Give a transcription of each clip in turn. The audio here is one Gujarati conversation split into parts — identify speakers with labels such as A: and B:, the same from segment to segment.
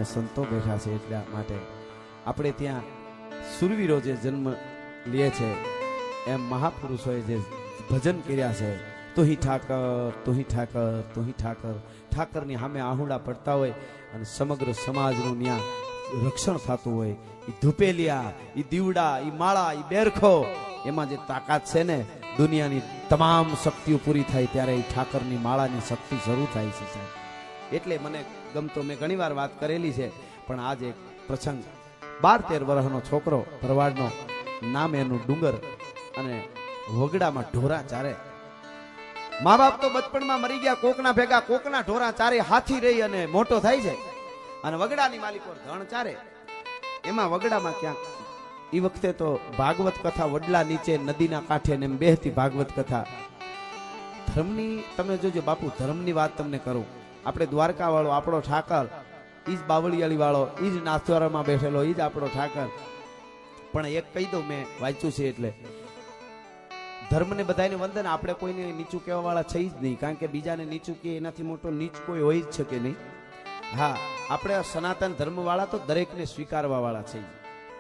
A: અહીંયા સંતો બેઠા છે એટલા માટે આપણે ત્યાં સુરવીરો જે જન્મ લે છે એમ મહાપુરુષોએ જે ભજન કર્યા છે તુહી ઠાકર તુહી ઠાકર તુહી ઠાકર ઠાકરની સામે આહુડા પડતા હોય અને સમગ્ર સમાજનું ત્યાં રક્ષણ થતું હોય એ ધૂપેલિયા એ દીવડા એ માળા એ બેરખો એમાં જે તાકાત છે ને દુનિયાની તમામ શક્તિઓ પૂરી થાય ત્યારે એ ઠાકરની માળાની શક્તિ શરૂ થાય છે સાહેબ. એટલે મને ગમતો મેં ઘણી વાર વાત કરેલી છે પણ આજે એક પ્રસંગ 12-13 વર્ષનો છોકરો ભરવાડનો નામ એનું ડુંગર અને વગડામાં ઢોરા ચારે. મા બાપ તો બચપણમાં મરી ગયા કોકના ભેગા કોકના ઢોરા ચારે હાથી રહી અને મોટો થાય છે અને વગડાની માલિકો ધણ ચારે. એમાં વગડામાં ક્યાંક એ વખતે તો ભાગવત કથા વડલા નીચે નદીના કાંઠે ને એમ બેહતી ભાગવત કથા. ધર્મની તમે જોજો બાપુ, ધર્મની વાત તમને કરું. આપણે દ્વારકા વાળો આપણો ઠાકર, ઈ જ બાવળિયાળી વાળો, ઈ જ નાથદ્વારામાં બેઠેલો, ઈ જ આપણો ઠાકર. પણ એક કહી દઉં, મેં વાંચ્યું છે એટલે ધર્મને બધાને વંદન. આપણે કોઈને નીચું કહેવા વાળા છે જ નહીં, કારણ કે બીજાને નીચું કે એનાથી મોટો નીચ કોઈ હોય જ શકે નહીં. હા, આપણે સનાતન ધર્મ વાળા તો દરેકને સ્વીકારવા વાળા છે,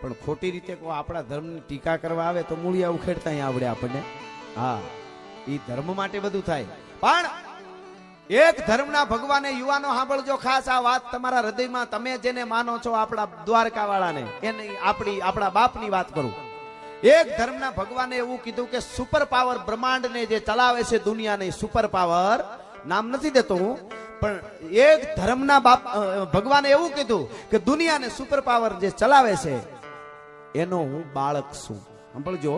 A: પણ ખોટી રીતે કોઈ આપણા ધર્મની ટીકા કરવા આવે તો મૂળિયા ઉખેડતા આવડે આપણને. હા, એ ધર્મ માટે બધું થાય. પણ એક ધર્મના ભગવાને યુવાનો સાંભળજો ખાસ આ વાત તમારા હૃદયમાં. તમે જેને માનો છો આપણા દ્વારકા વાળાને, એને આપણા બાપની વાત કરું. એક ધર્મના ભગવાને એવું કીધું કે સુપર પાવર બ્રહ્માંડને જે ચલાવે છે દુનિયાને, સુપર પાવર નામ નથી દેતો હું, પણ એક ધર્મના ભગવાને એવું કીધું કે દુનિયાને સુપર પાવર જે ચલાવે છે એનો હું બાળક છું. સાંભળજો,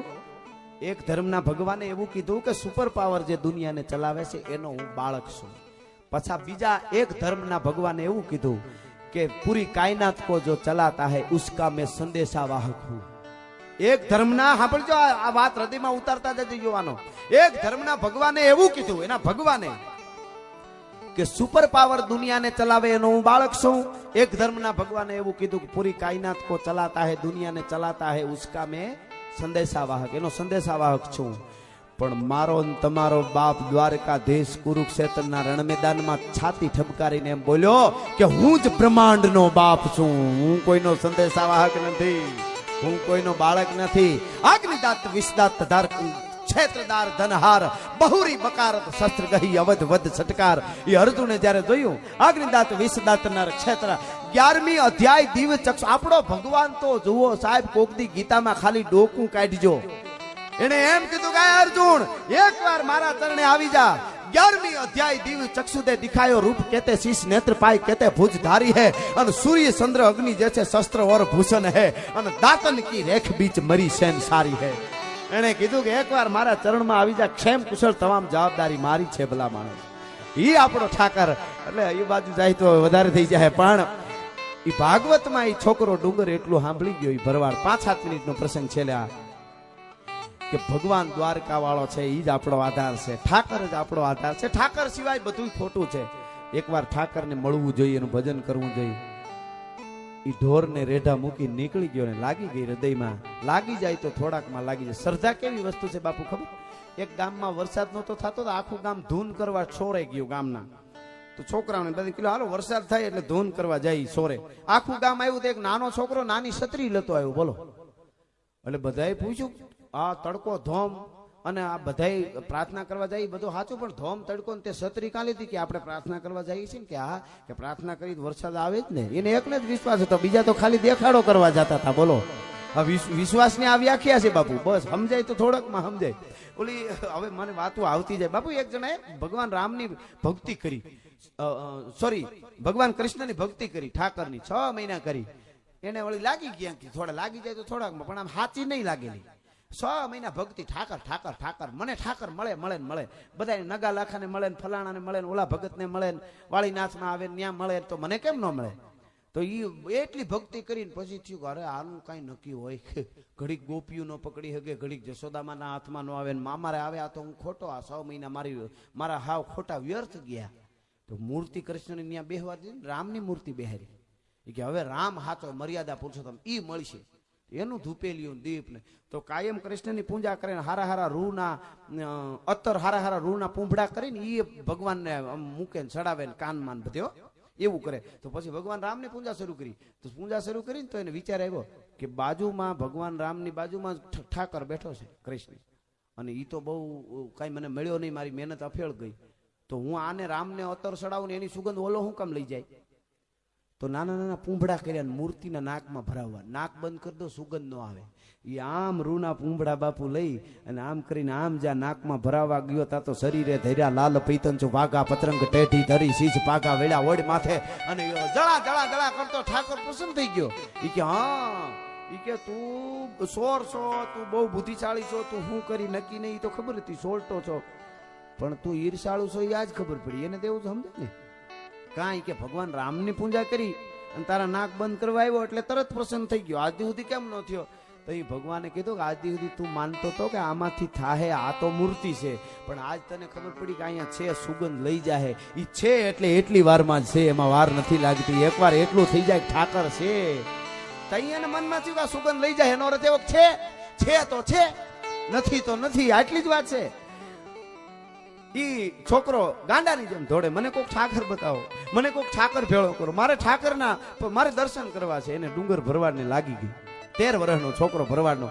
A: એક ધર્મના ભગવાને એવું કીધું કે સુપર પાવર જે દુનિયાને ચલાવે છે એનો હું બાળક છું. પાછા બીજા એક ધર્મના ભગવાને એવું કીધું કે પૂરી કાયનાત को जो चलाता है उसका मैं संदेशा वाहक हूं. એક ધર્મના, સાંભળજો આ વાત હૃદયમાં ઉતારતા જજો યુવાનો. એક ધર્મના ભગવાને એવું કીધું, એના ભગવાને, કે સુપર પાવર દુનિયાને ચલાવે એનો હું બાળક છું. એક ધર્મના ભગવાને એવું કીધું કે પૂરી કાયનાત को चलाता है दुनियाને चलाता है उसका मैं સંદેશાવાહક, એનો સંદેશાવાહક છું. પણ મારો તમારો બાપ દ્વારકાધીશ કુરુક્ષેત્રના રણ મેદાનમાં છાતી ઠપકારીને એમ બોલ્યો કે હું જ બ્રહ્માંડનો બાપ છું, હું કોઈનો સંદેશાવાહક નથી, હું કોઈનો બાળક નથી. અગ્નિદાત વિષદાત ધાર ક્ષેત્રદાર ધનહાર બહુરી બકારત શસ્ત્ર ગહી અવધ વધ છટકાર. એ અર્જુને જ્યારે જોયું અગ્નિદાત વિષદાત નર ક્ષેત્ર 11મી અધ્યાય દિવ ચક્ષુ. આપણો ભગવાન તો જુઓ સાહેબ, કોકદી ગીતામાં ખાલી ડોકું કાઢજો. એને એમ કીધું કે અર્જુન એકવાર મારા ચરણે આવી જા. 11મી અધ્યાય દિવ ચક્ષુ દે દિખાયો રૂપ કેતે શીશ નેત્ર પાય કેતે ભુજ ધારી है અને સૂર્ય ચંદ્ર અગ્નિ જે છે શસ્ત્ર ઓર ભૂષણ है અને દાતન કી રેખ બીચ મરી સેન સારી है. એને કીધું કે એકવાર મારા ચરણમાં આવી જા, ક્ષેમ કુશળ તમામ જવાબદારી મારી છે ભલા માણસ. ઈ આપણો ઠાકર. એટલે એ બાજુ જાય તો વધારે થઈ જાય. પણ એ ભાગવતમાં એ છોકરો ડુંગર એટલું સાંભળી ગયો, એ ભરવાડ 5-7 મિનિટનો પ્રસંગ છે કે ભગવાન દ્વારકા વાળો છે એ જ આપણો આધાર છે, ઠાકર જ આપણો આધાર છે. ઠાકર સિવાય બધું ખોટું છે. એકવાર ઠાકરને મળવું જોઈએ, એનું ભજન કરવું જોઈએ. એ ઢોરને રેઢા મૂકી નીકળી ગયો ને લાગી ગઈ હૃદયમાં. લાગી જાય તો થોડાકમાં લાગી જાય. શ્રદ્ધા કેવી વસ્તુ છે બાપુ ખબર? એક ગામમાં વરસાદ નહોતો થતો તો આખું ગામ ધૂન કરવા છોરે ગયું ગામના. તો છોકરાઓને બધી કિલો હાલો વરસાદ થાય એટલે ધૂન કરવા જાય સોરે. આખું ગામ આવ્યું તો એક નાનો છોકરો નાની છત્રી લેતો આવ્યો. બોલો, એટલે બધાએ પૂછ્યું આ તડકો ધોમ અને આ બધાય પ્રાર્થના કરવા જાય બધું સાચું, પણ ધોમ તડકો ને તે છત્રી કાં લીધી કે આપણે પ્રાર્થના કરવા જઈએ છીએ ને કે હા કે પ્રાર્થના કરી વરસાદ આવે જ ને. એને એકને જ વિશ્વાસ હતો, બીજા તો ખાલી દેખાડો કરવા જતા હતા. બોલો, આ વિશ્વાસની આ વ્યાખ્યા છે બાપુ. બસ સમજાય તો થોડકમાં સમજાય. ઓલી હવે મને વાતો આવતી જાય બાપુ. એક જણાએ ભગવાન રામની ભક્તિ કરી, સોરી ભગવાન કૃષ્ણની ભક્તિ કરી, ઠાકરની 6 મહિના કરી. એને વળી લાગી ગયા, થોડા લાગી જાય તો થોડાકમાં, પણ આમ સાચી નહીં લાગેલી. 6 મહિના ભક્તિ, ઠાકર ઠાકર ઠાકર, મને ઠાકર મળે મળે ને મળે. બધા નગા લાખાને મળે ને ફલાણાને મળે ને ઓલા ભગતને મળે ને વાળીનાથમાં આવે ને ત્યાં મળે, તો મને કેમ ન મળે? તો એ એટલી ભક્તિ કરીને પછી થયું અરે આનું કઈ નક્કી હોય. ઘડીક ગોપીઓ નો પકડી શકે, ઘડીક જશોદામાં ના હાથમાં નો આવે ને મામારે આવે. આ તો હું ખોટો, આ 6 મહિના મારા હાવ ખોટા વ્યર્થ ગયા. તો મૂર્તિ કૃષ્ણની ત્યાં બેહવા દીધી, રામની મૂર્તિ બેહારી કે હવે રામ હાચો મર્યાદા પુરુષોત્તમ ઈ મળશે. એનું ધૂપેલિયું દીપ ને તો કાયમ કૃષ્ણની પૂજા કરીને હારા હારા રૂના અત્તર હારા હારા રૂના પૂંભડા કરીને એ ભગવાનને મૂકે ને ચડાવે ને કાનમાં બધો. એવું કરે. તો પછી ભગવાન રામને પૂજા શરૂ કરી. તો પૂજા શરૂ કરીને તો એને વિચાર આવ્યો કે બાજુમાં ભગવાન રામની બાજુમાં ઠાકર બેઠો છે કૃષ્ણ, અને એ તો બહુ કાંઈ મને મળ્યો નહીં, મારી મહેનત અફેળ ગઈ, તો હું આને રામને અતર ચડાવું ને એની સુગંધ ઓલો હું કામ લઈ જાય. તો નાના નાના પૂંભડા કર્યા મૂર્તિના નાકમાં ભરાવવા, નાક બંધ કરી દો સુગંધ ન આવે. એ આમ રૂના પૂંભડા બાપુ લઈ અને આમ કરીને આમ જ્યાં નાકમાં ભરાવા ગયો તા તો શરીરે ધર્યા લાલ પૈતન છો વાઘા પતરંગ ટેઠી ધરી શીશ પાઘા વેળા ઓડ માથે અને જળા જળા જળા કરતો ઠાકોર પ્રસન્ન થઈ ગયો. ઈ કે હા, ઈ કે તું સોર છો, તું બહુ બુદ્ધિશાળી છો, તું શું કરી નક્કી નહીં તો ખબર હતી, સોળતો છો, પણ તું ઈર્ષાળુ છો એ આજ ખબર પડી. એને તેવું સમજે ને કાંઈ કે ભગવાન રામની પૂજા કરી અને તારા નાક બંધ કરવા આવ્યો એટલે તરત પ્રસન્ન થઈ ગયો. આજ સુધી કેમ ન થયો? તો એ ભગવાને કીધું કે આજ સુધી તું માનતો હતો કે આમાંથી થાહે, આ તો મૂર્તિ છે, પણ આજ તને ખબર પડી કે અહીંયા છે, સુગંધ લઈ જાય. એ છે એટલે એટલી વારમાં જ છે, એમાં વાર નથી લાગતી. એકવાર એટલું થઈ જાય ઠાકર છે, તૈયાને મનમાં થયું કે સુગંધ લઈ જાય, એનો અર્થ એવો છે તો છે, નથી તો નથી, આટલી જ વાત છે. ઈ છોકરો ગાંડાની જેમ દોડે, મને કોઈક ઠાકર બતાવો, મને કોઈક ઠાકર ભેળો કરો, મારે ઠાકરના મારે દર્શન કરવા છે. એને ડુંગર ભરવાડને લાગી ગઈ, 13 વર્ષનો છોકરો ભરવાડનો,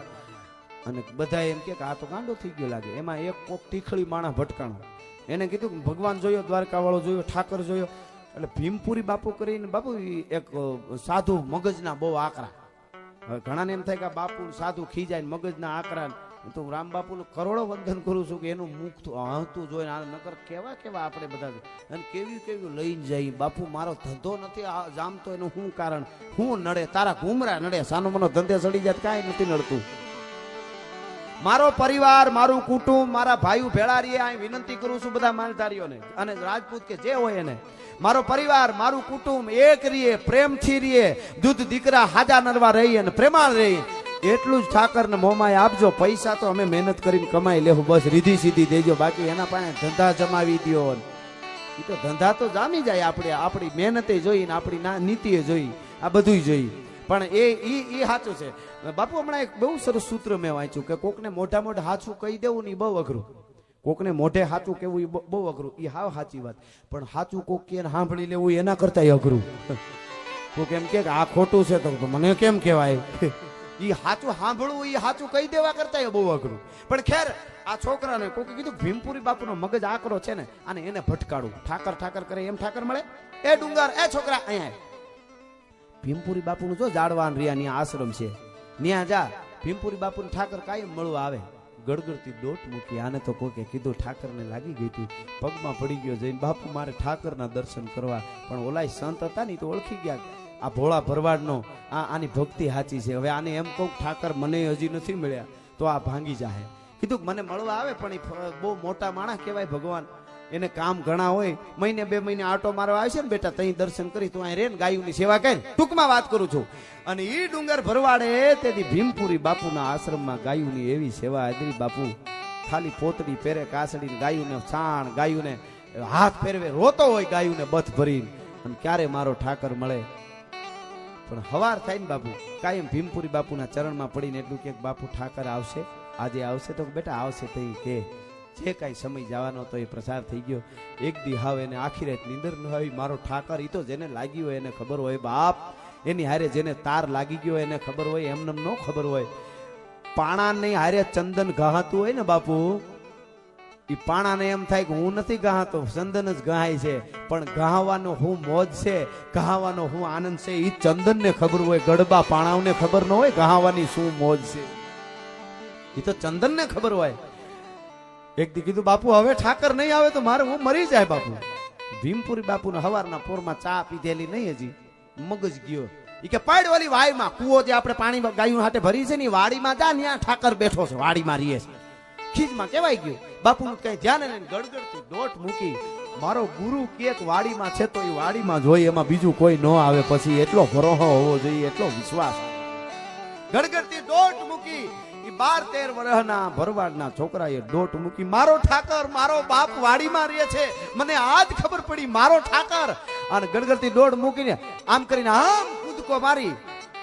A: અને બધા એમ કે આ તો ગાંડો થઈ ગયો લાગે. એમાં એક કોક ટીખળી માણસ ભટકાણો, એને કીધું કે ભગવાન જોયો, દ્વારકા વાળો જોયો, ઠાકર જોયો. એટલે ભીમપુરી બાપુ કરીને બાપુ એક સાધુ મગજના બહુ આકરા. હવે ઘણાને એમ થાય કે બાપુ સાધુ ખીજાય મગજના આકરા, તો રામ બાપુનું કરોડો વંદન કરું છું કે એનું મુખ હતું જોઈને નકર કેવા કેવા આપણે બધા અને કેવી કેવી લઈને જાય. બાપુ મારો ધંધો નથી જામતો, એનું શું કારણ? હું નડે? તારા ઘુમરા નડે, સાનો મનો ધંધે સડી જાય કાંઈ નથી નડતું. મારો પરિવાર, મારું કુટુંબ, મારા ભાઈઓ ભેળા રહીએ, અહીં વિનંતી કરું છું બધા માલધારીઓને અને રાજપૂત કે જે હોય એને, મારો પરિવાર, મારું કુટુંબ એક રહીએ, પ્રેમથી રહીએ, દૂધ દીકરા હાજા નરવા રહી અને પ્રેમાળ રહી, એટલું જ ઠાકર ને મોમાય આપજો. પૈસા તો અમે મહેનત કરીને કમાઈ લેવું, બસ રીધી સીધી દેજો, બાકી એના પાસે ધંધા જમાવી દો. એ તો ધંધા તો જામી જાય, આપણે આપણી મહેનતે જોઈ ને આપણી નીતિએ જોઈ, આ બધું જોઈ. પણ એ સાચું છે બાપુ. હમણાં એક બહુ સરસ સૂત્ર મેં વાંચ્યું કે કોકને મોઢા મોઢા સાચું કહી દેવું ને બહુ અઘરું, કોકને મોઢે સાચું કેવું એ બહુ અઘરું. એ હાવ સાચી વાત, પણ સાચું કોક કે સાંભળી લેવું એના કરતા અઘરું. કોક એમ કે આ ખોટું છે તો મને કેમ કહેવાય? એ સાચું સાંભળવું, એ સાચું કહી દેવા કરતા બહુ અઘરું. પણ ખેર, આ છોકરાને કોકે કીધું ભીમપુરી બાપુનો મગજ આકરો છે ને, અને એને ભટકાડું. ઠાકર ઠાકર કરે એમ ઠાકર મળે? એ ડુંગર, એ છોકરા અહીંયા ભીમપુરી બાપુનું જો જાડવાન રહ્યા ત્યાં આશ્રમ છે, ત્યાં જા. ભીમપુરી બાપુને ઠાકર કાયમ મળવા આવે. ગડગડતી દોટ મૂકી. આને તો કોકે કીધું ઠાકરને લાગી ગઈ હતી, પગમાં પડી ગયો જઈને, બાપુ મારે ઠાકરના દર્શન કરવા. પણ ઓલા સંત હતા ને તો ઓળખી ગયા, આ ભોળા ભરવાડનો આની ભક્તિ સાચી છે. હવે આને એમ કહું ઠાકર મને હજી નથી મળ્યા તો આ ભાંગી જાય. કીધું મને મળવા આવે, પણ એ બહુ મોટા માણસ કહેવાય ભગવાન, એને કામ ઘણા હોય, મહિને 2 મહિને આટો મારવા આવે છે ને બેટા, તઈ દર્શન કરી તું અહીં રે ને ગાયુંની સેવા કરી. ટૂંકમાં વાત કરું છું. અને ઈ ડુંગર ભરવાડે તેથી ભીમપુરી બાપુના આશ્રમમાં ગાયુંની એવી સેવા આદરી. બાપુ ખાલી પોતડી પહેરે, કાસડીને ગાયુંને છાણ, ગાયુંને હાથ ફેરવે, રોતો હોય ગાયુંને બથ ભરીને, અને ક્યારે મારો ઠાકર મળે. પણ હવાર થાય ને બાપુ કાયમ ભીમપુરી બાપુના ચરણમાં પડીને એટલું કે બાપુ ઠાકર આવશે, આજે આવશે. તો બેટા આવશે તો કે જે કાંઈ સમય જવાનો તો એ પ્રસાર થઈ ગયો. એક દી હાવ એને આખી રાત નીંદર ન આવી. મારો ઠાકર, એ તો જેને લાગી હોય એને ખબર હોય બાપ, એની હારે જેને તાર લાગી ગયો એને ખબર હોય, એમને ન ખબર હોય. પાણાને હારે ચંદન ગહાતું હોય ને બાપુ, એ પાણાને એમ થાય કે હું નથી ગહાતો, ચંદન જ ગહાય છે. પણ ગહાવાનો હું મોજ છે, ગહાવાનો હું આનંદ છે, એ ચંદનને ખબર હોય. ગડબા પાણાઓને ખબર ન હોય ગહાવાની શું મોજ છે, એ તો ચંદનને ખબર હોય. એક દી કીધું બાપુ હવે ઠાકર નહીં આવે તો મારે હું મરી જાય. બાપુ ભીમપુરી બાપુને હવારના પોરમાં ચા પીધેલી નહીં હજી, મગજ ગયો. એ કે પાડ વાળી વાડીમાં કૂવો જે આપણે પાણી ગાયું હાથે ભરી છે ને, વાડીમાં જા, ત્યાં ઠાકર બેઠો છે, વાડીમાં રીએ છે. ખીજમાં કેવાય ગયું. બાપુનું કઈ ધ્યાન લઈને ગડગડતી દોટ મૂકી. મારો ગુરુ કેક વાડીમાં છે તો એ વાડીમાં જોઈ, એમાં બીજું કોઈ ન આવે. પછી એટલો ભરોહો હોવો જોઈએ, એટલો વિશ્વાસ. ગડગડતી દોટ મૂકી. 12-13 વર્ષના ભરવાડના છોકરાએ દોટ મૂકી. મારો ઠાકર, મારો બાપ વાડીમાં રહે છે, મને આજ ખબર પડી મારો ઠાકર. અને ગડગડતી દોટ મૂકીને આમ કરીને આમ કૂદકો મારી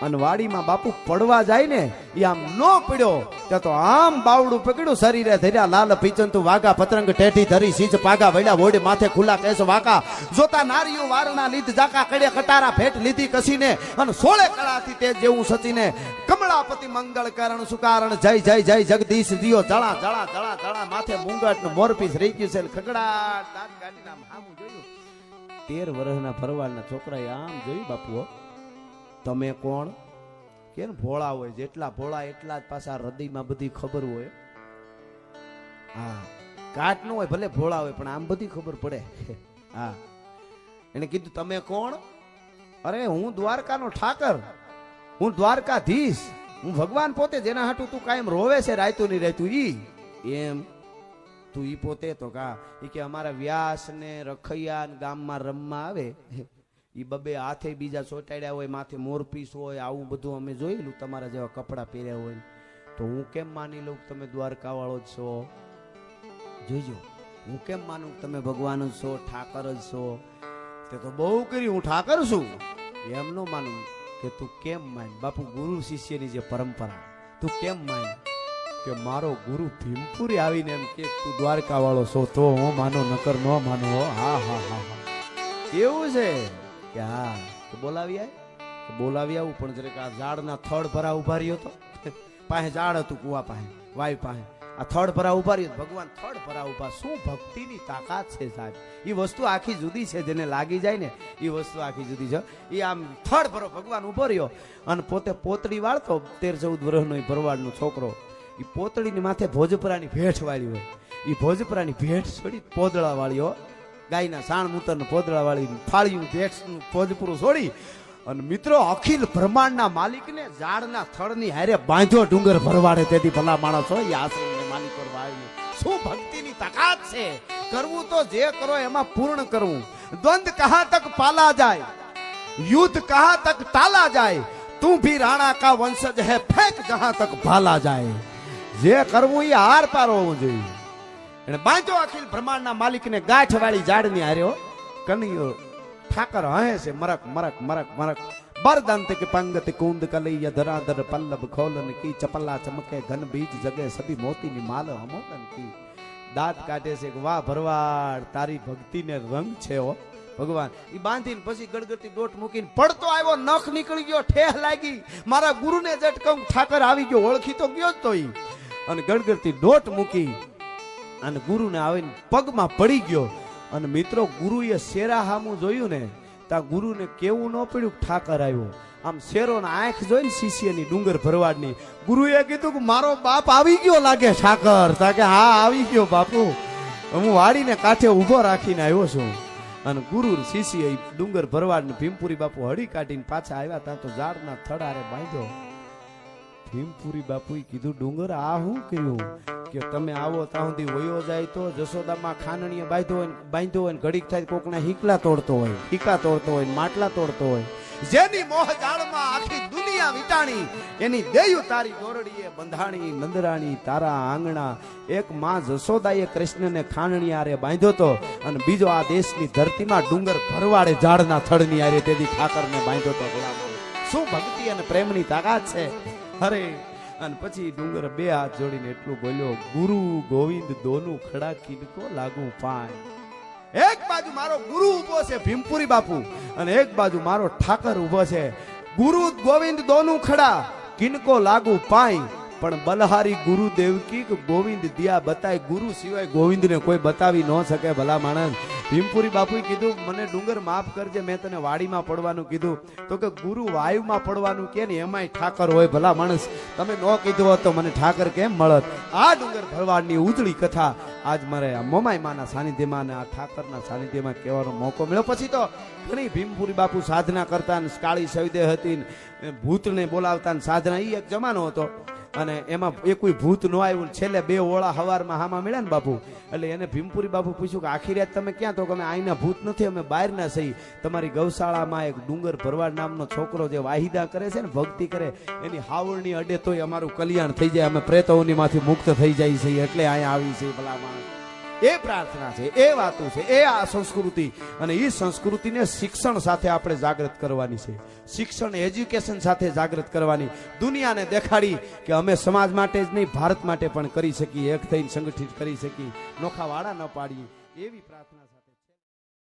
A: અને વાડીમાં બાપુ પડવા જાય ને એ આમ નો પડ્યો ત્યાં તો આમ બાવડું પકડ્યું શરીરે ધર્યા લાલ પીચંતુ વાગા પતરંગ ટેઠી ધરી સીંચ પાગા વડ્યા વોડે માથે ખુલ્લા કેસ વાકા જોતા નારીઓ વારના લીધ જાકા કડે કટારા ભેટ લીધી કસીને અને સોળે કળાથી તે જેવું સચીને કમળાપતિ મંગળ કરણ સુકારણ જય જય જય જગદીશ દિયો જળા જળા જળા જળા માથે મુંગટ ને મોરપીસ રહી ગયું છે ખગડાટ દાંત કાઢીને આમ હામું જોયું 13 વર્ષના ભરવાડના છોકરાએ આમ જોયું બાપુ તમે કોણ કે ભોળા હોય જેટલા ભોળા એટલા જ પાછા હૃદયમાં બધી ખબર હોય હા કાટ ન હોય ભલે ભોળા હોય પણ આમ બધી ખબર પડે હા એને કીધું તમે કોણ અરે હું દ્વારકાનો ઠાકર હું દ્વારકાધીશ હું ભગવાન પોતે જેના હાટું તું કાયમ રોવે છે રાયતું નહીં રહેતું ઈ એમ તું ઈ પોતે તો કા ઈ કે અમારા વ્યાસ ને રખૈયા ને ગામમાં રમવા આવે ઈ બબે હાથે બીજા ચોટાડ્યા હોય માથે મોરપીસ હોય આવું બધું અમે જોયેલું તમારા જેવા કપડા પહેર્યા હોય તો હું કેમ માની લઉં તમે દ્વારકા વાળો જ છો જોઈજો હું કેમ માનું તમે ભગવાન જ છો ઠાકર જ છો તે તો બહુ કર્યું હું ઠાકર છું એમ નો માનું કે તું કેમ માન બાપુ ગુરુ શિષ્યની જે પરંપરા તું કેમ માન કે મારો ગુરુ ભીમપુરી આવીને એમ કે તું દ્વારકા વાળો છો તો હું માનો નકર ન માનો હા હા હા હા એવું છે કે હા તો બોલાવી આવું પણ જરેક આ ઝાડના થડ ભરા ઉભા રહ્યો તો પાસે ઝાડ હતું કુવા પાસે વાય પાસે આ થડ ભરા ઉભા રહ્યો ભગવાન થડ ભરા ઉભા શું ભક્તિની તાકાત છે સાહેબ એ વસ્તુ આખી જુદી છે જેને લાગી જાય ને એ વસ્તુ આખી જુદી છે એ આમ થડ ભરો ભગવાન ઉભો રહ્યો અને પોતે પોતળી વાળતો 13-14 વર્ષનો એ ભરવાડનો છોકરો એ પોતળીની માથે ભોજપરાની ભેટ વાળી હોય એ ભોજપરાની ભેટ છોડી પોદળા વાળ્યો ગાયના સાણ મૂતર પોદળા વાળી ફાળ્યું ભેટનું ભોજપુરું છોડી અને મિત્રો અખિલ બ્રહ્માંડના માલિકને ઝાડના થડની હારે બાંધ્યો ડુંગર ભરવાડે તેથી ભલા માણસ હોય એ આશ્રમને માલિક કરવા આવ્યું શું ભક્તિની તાકાત છે કરવું તો જે કરો એમાં પૂર્ણ કરવું દ્વંદ કહા તક પાલા જાય યુદ્ધ કહા તક ટાલા જાય તું ભી રાણા કા વંશજ હે ફેંક જહાં તક ભાલા જાય જે કરવું એ હાર પાર હોવું જોઈએ એને બાંધ્યો અખિલ બ્રહ્માંડના માલિકને ગાંઠ વાળી ઝાડની હાર્યો કનૈયો ઠાકર હે છે મરક મરક મરક મરક બરદંત કે પંગત કુંદ કલૈયા ધરાધર પલ્લવ ખોલન કી ચપલા ચમકે ઘન બીજ જગે સભી મોતીની માલ હમોદન કી દાંત કાઢે છે કે વાહ ભરવાડ તારી ભક્તિને રંગ છે હો ભગવાન ઈ બાંધીને પછી ગડગડતી દોટ મૂકીને પડતો આવ્યો નખ નીકળી ગયો ઠેહ લાગી મારા ગુરુને ઝટકમ ઠાકર આવી ગયો ઓળખી તો ગયો જ તો ઈ અને ગડગડતી દોટ મૂકી અને ગુરુને આવીને પગમાં પડી ગયો અને મિત્રો ગુરુએ શેરા હામું જોયું ને તા ગુરુને કેવું ન પડ્યું ઠાકર આવ્યો આમ શેરોને આંખ જોઈને શિષ્યની ડુંગર ભરવાડની ગુરુએ કીધું કે મારો બાપ આવી ગયો લાગે ઠાકર તા કે હા આવી ગયો બાપુ હું વાડીને કાંઠે ઊભો રાખીને આવ્યો છું અને ગુરુ શિષ્ય ડુંગર ભરવાડને ભીમપુરી બાપુ હળી કાઢીને પાછા આવ્યા તા તો ઝાડના થડારે બાંધ્યો ભીમપુરી બાપુએ કીધું ડુંગર આ શું કર્યું કે તમે આવો ત્યાં સુધી વયો જાય તો જશોદામાં ખાનણીએ બાંધ્યો હોય ઘડીક થાય કોકના હીકલા તોડતો હોય હીકા તોડતો હોય માટલા તોડતો હોય જેની મોહ જાળમાં આખી દુનિયા વિટાણી એની દેયું તારી દોરડીએ બંધાણી નંદરાણી તારા આંગણા એક માં જશોદાએ કૃષ્ણને ખાનણી આરે બાંધ્યો તો અને બીજો આ દેશની ધરતીમાં ડુંગર ભરવાડે ઝાડના થડની આરે તેથી ઠાકરને બાંધ્યો તો શું ભક્તિ અને પ્રેમની તાકાત છે અરે અને પછી ડુંગર બે હાથ જોડીને એટલું બોલ્યો ગુરુ ગોવિંદ દોનું ખડા કિનકો લાગુ પાય એક બાજુ મારો ગુરુ ઉભો છે ભીમપુરી બાપુ અને એક બાજુ મારો ઠાકર ઉભો છે ગુરુ ગોવિંદ દોનું ખડા કિનકો લાગુ પાય પણ બલહારી ગુરુ દેવકી ગોવિંદ દિયા બતાય ગુરુ સિવાય ગોવિંદને કોઈ બતાવી ન શકે ભલા માણસ ભીમપુરી બાપુએ કીધું મને ડુંગર માફ કરજે મેં તને વાડીમાં પડવાનું કીધું તો કે ગુરુ વાયુમાં પડવાનું કે ને એમાંય ઠાકર હોય ભલા માણસ તમે ન કીધું હોત તો મને ઠાકર કેમ મળત આ ડુંગર ભરવાડની ઉજળી કથા આજ મારે આ મોમાઈ માના સાનિધ્યમાં અને આ ઠાકરના સાનિધ્યમાં કહેવાનો મોકો મળ્યો પછી તો ઘણી ભીમપુરી બાપુ સાધના કરતા ને કાળી સવિદે હતી ભૂતને બોલાવતા ને સાધના એ એક જમાનો હતો અને એમાં એ કોઈ ભૂત ન આવ્યું છેલ્લે બે ઓળા હવારમાં હામાં મળ્યા ને બાપુ એટલે એને ભીમપુરી બાપુ પૂછ્યું કે આખી રાત તમે ક્યાં તો કે અમે અહીંના ભૂત નથી અમે બહારના સહી તમારી ગૌશાળામાં એક ડુંગર ભરવાડ નામનો છોકરો જે વાહિદા કરે છે ને ભક્તિ કરે એની હાવળની અડે તોય અમારું કલ્યાણ થઈ જાય અમે પ્રેતોની માંથી મુક્ત થઈ જાય છે એટલે અહીંયા આવી છે ભલા માણસ એ પ્રાર્થના છે, એ વાતો છે, એ આ સંસ્કૃતિ. અને એ સંસ્કૃતિને શિક્ષણ સાથે આપણે જાગૃત કરવાની છે. શિક્ષણ એજ્યુકેશન સાથે જાગૃત કરવાની, દુનિયાને દેખાડી કે અમે સમાજ માટે જ નહીં ભારત માટે પણ કરી શકીએ, એક થઈને સંગઠિત કરી શકીએ, નોખા વાળા ન પાડીએ, એવી પ્રાર્થના સાથે.